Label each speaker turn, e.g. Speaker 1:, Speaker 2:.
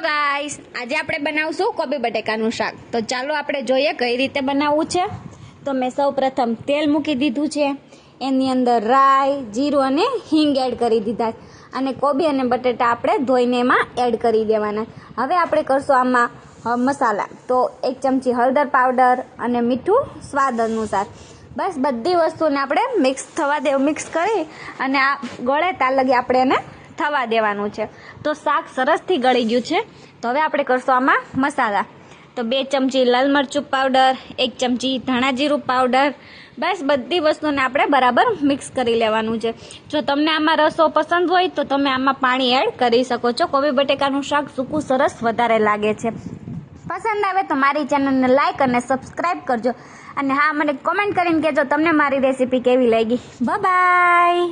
Speaker 1: Guys, આજે આપણે બનાવશું કોબી બટેકાનું શાક. તો ચાલો આપણે જોઈએ કઈ રીતે બનાવવું છે. તો મેં સૌ પ્રથમ તેલ મૂકી દીધું છે. એની અંદર રાઈ, જીરું અને હિંગ એડ કરી દીધા અને કોબી અને બટેટા આપણે ધોઈને એમાં એડ કરી દેવાના. હવે આપણે કરશું આમાં મસાલા. તો 1 ચમચી હળદર પાવડર અને મીઠું સ્વાદ અનુસાર. બસ બધી વસ્તુને આપણે મિક્સ કરી અને આ ગળે ત્યાં લગી આપણે એને થવા દેવાનું છે. તો શાક સરસથી ગળી ગયું છે. તો હવે આપણે કરશું આમાં મસાલા. તો 2 ચમચી લાલ મરચું પાવડર, 1 ચમચી ધાણા જીરું પાવડર. બસ બધી વસ્તુને આપણે બરાબર મિક્સ કરી લેવાનું છે. જો તમને આમાં રસો પસંદ હોય તો તમે આમાં પાણી એડ કરી શકો છો. કોબી બટેકાનું શાક સૂકું સરસ વધારે લાગે છે. પસંદ આવે તો મારી ચેનલને લાઈક અને સબસ્ક્રાઈબ કરજો. અને હા, મને કોમેન્ટ કરીને કહેજો તમને મારી રેસીપી કેવી લાગી. બાય.